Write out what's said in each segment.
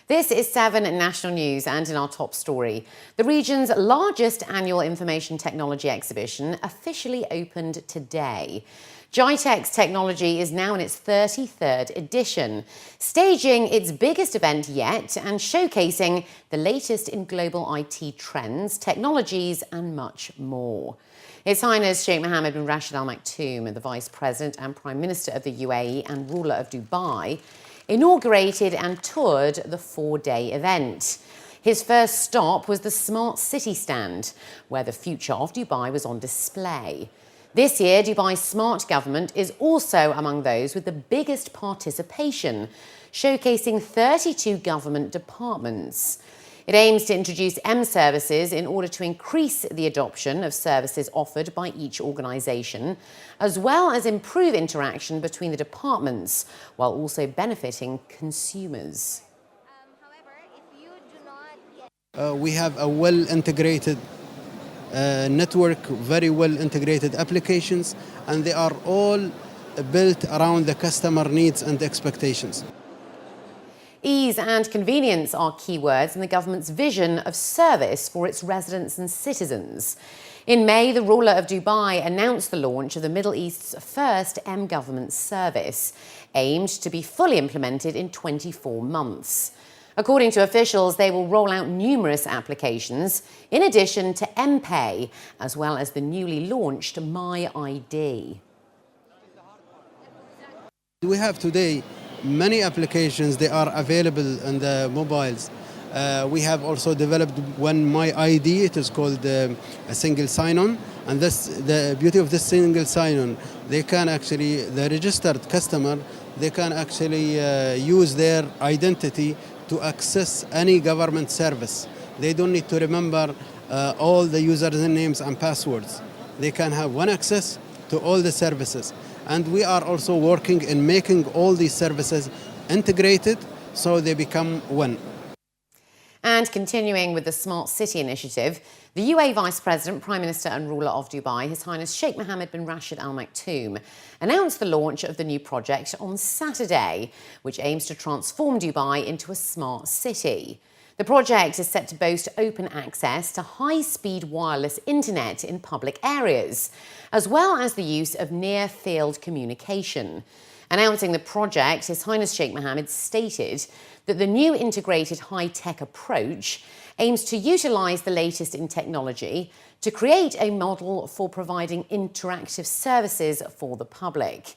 This is 7 National News, and in our top story, the region's largest annual information technology exhibition officially opened today. GITEX technology is now in its 33rd edition, staging its biggest event yet and showcasing the latest in global IT trends, technologies and much more. His Highness Sheikh Mohammed bin Rashid Al Maktoum, the Vice President and Prime Minister of the UAE and ruler of Dubai, inaugurated and toured the 4-day event. His first stop was the Smart City stand, where the future of Dubai was on display. This year, Dubai's smart government is also among those with the biggest participation, showcasing 32 government departments. It aims to introduce M-services in order to increase the adoption of services offered by each organisation, as well as improve interaction between the departments, while also benefiting consumers. We have a well-integrated network, very well-integrated applications, and they are all built around the customer needs and expectations. Ease and convenience are keywords in the government's vision of service for its residents and citizens. In May, the ruler of Dubai announced the launch of the Middle East's first M-government service, aimed to be fully implemented in 24 months. According to officials, they will roll out numerous applications, in addition to M-Pay, as well as the newly launched My ID. We have today many applications. They are available on the mobiles. We have also developed one My ID. It is called a single sign-on, and the beauty of this single sign-on, the registered customer, they can actually use their identity to access any government service. They don't need to remember all the usernames and passwords. They can have one access to all the services. And we are also working in making all these services integrated so they become one. And continuing with the Smart City initiative, the UAE Vice President, Prime Minister and ruler of Dubai, His Highness Sheikh Mohammed bin Rashid Al Maktoum, announced the launch of the new project on Saturday, which aims to transform Dubai into a smart city. The project is set to boast open access to high-speed wireless internet in public areas, as well as the use of near-field communication. Announcing the project, His Highness Sheikh Mohammed stated that the new integrated high-tech approach aims to utilise the latest in technology to create a model for providing interactive services for the public.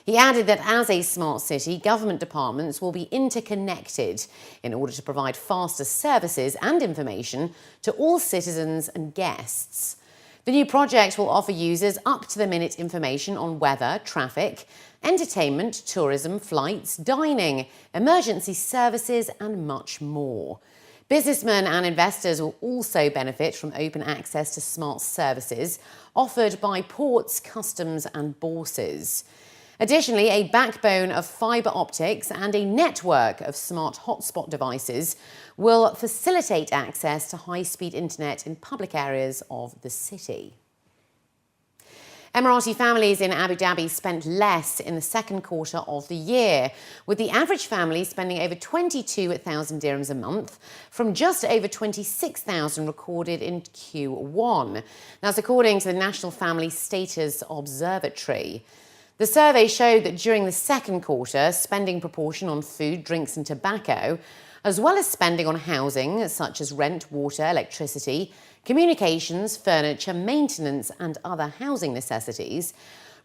He added that as a smart city, government departments will be interconnected in order to provide faster services and information to all citizens and guests. The new project will offer users up-to-the-minute information on weather, traffic, entertainment, tourism, flights, dining, emergency services and much more. Businessmen and investors will also benefit from open access to smart services offered by ports, customs and bourses. Additionally, a backbone of fibre optics and a network of smart hotspot devices will facilitate access to high-speed internet in public areas of the city. Emirati families in Abu Dhabi spent less in the second quarter of the year, with the average family spending over 22,000 dirhams a month from just over 26,000 recorded in Q1. That's according to the National Family Status Observatory. The survey showed that during the second quarter, spending proportion on food, drinks and tobacco, as well as spending on housing such as rent, water, electricity, communications, furniture, maintenance and other housing necessities,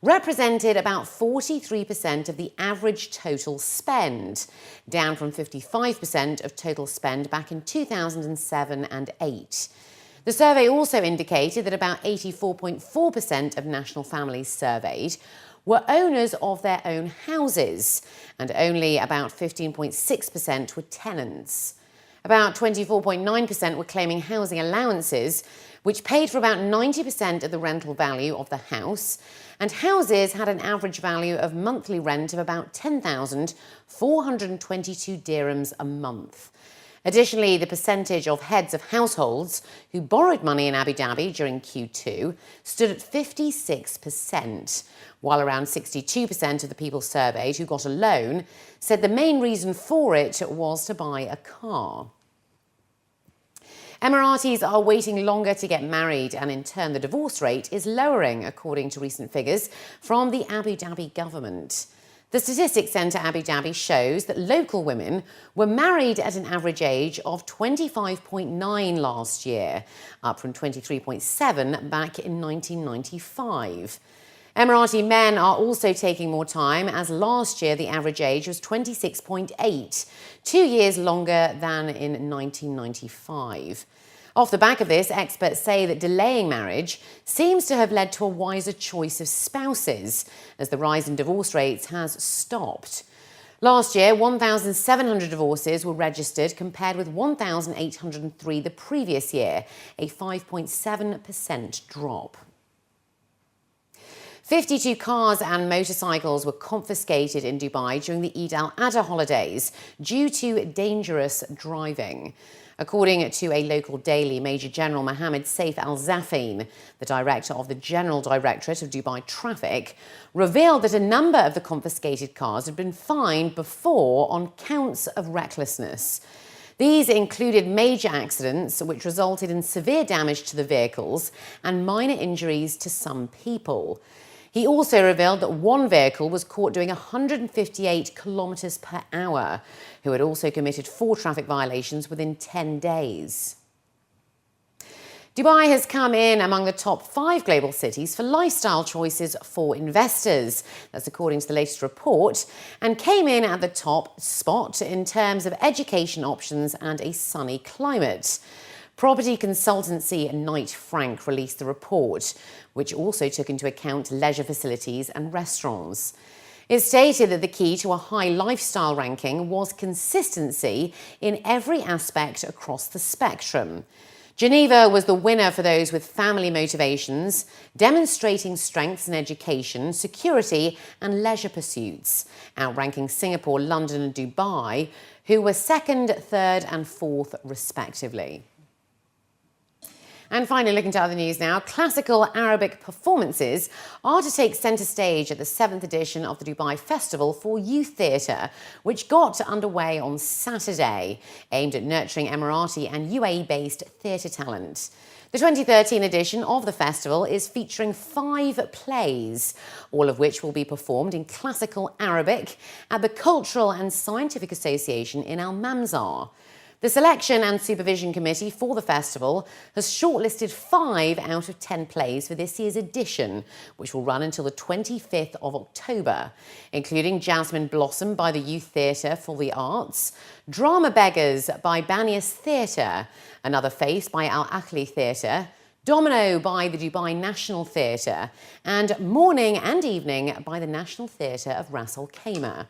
represented about 43% of the average total spend, down from 55% of total spend back in 2007 and 2008. The survey also indicated that about 84.4% of national families surveyed were owners of their own houses, and only about 15.6% were tenants. About 24.9% were claiming housing allowances, which paid for about 90% of the rental value of the house, and houses had an average value of monthly rent of about 10,422 dirhams a month. Additionally, the percentage of heads of households who borrowed money in Abu Dhabi during Q2 stood at 56%, while around 62% of the people surveyed who got a loan said the main reason for it was to buy a car. Emiratis are waiting longer to get married, and in turn the divorce rate is lowering, according to recent figures from the Abu Dhabi government. The Statistics Centre Abu Dhabi shows that local women were married at an average age of 25.9 last year, up from 23.7 back in 1995. Emirati men are also taking more time, as last year the average age was 26.8, 2 years longer than in 1995. Off the back of this, experts say that delaying marriage seems to have led to a wiser choice of spouses, as the rise in divorce rates has stopped. Last year, 1,700 divorces were registered, compared with 1,803 the previous year, a 5.7% drop. 52 cars and motorcycles were confiscated in Dubai during the Eid Al Adha holidays due to dangerous driving. According to a local daily, Major General Mohammed Saif Al-Zafin, the director of the General Directorate of Dubai Traffic, revealed that a number of the confiscated cars had been fined before on counts of recklessness. These included major accidents which resulted in severe damage to the vehicles and minor injuries to some people. He also revealed that one vehicle was caught doing 158 kilometres per hour, who had also committed 4 traffic violations within 10 days. Dubai has come in among the top 5 global cities for lifestyle choices for investors. That's according to the latest report, and came in at the top spot in terms of education options and a sunny climate. Property consultancy Knight Frank released the report, which also took into account leisure facilities and restaurants. It stated that the key to a high lifestyle ranking was consistency in every aspect across the spectrum. Geneva was the winner for those with family motivations, demonstrating strengths in education, security and leisure pursuits, outranking Singapore, London and Dubai, who were 2nd, 3rd and 4th respectively. And finally, looking to other news now, classical Arabic performances are to take centre stage at the 7th edition of the Dubai Festival for Youth Theatre, which got underway on Saturday, aimed at nurturing Emirati and UAE-based theatre talent. The 2013 edition of the festival is featuring 5 plays, all of which will be performed in classical Arabic at the Cultural and Scientific Association in Al Mamzar. The Selection and Supervision Committee for the festival has shortlisted 5 out of 10 plays for this year's edition, which will run until the 25th of October, including Jasmine Blossom by the Youth Theatre for the Arts, Drama Beggars by Banias Theatre, Another Face by Al Akhli Theatre, Domino by the Dubai National Theatre, and Morning and Evening by the National Theatre of Ras Al Khaimah.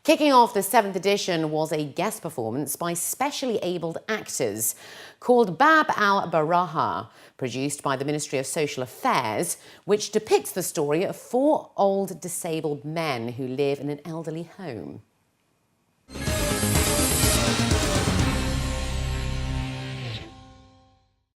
Kicking off the 7th edition was a guest performance by specially abled actors called Bab Al Baraha, produced by the Ministry of Social Affairs, which depicts the story of 4 old disabled men who live in an elderly home.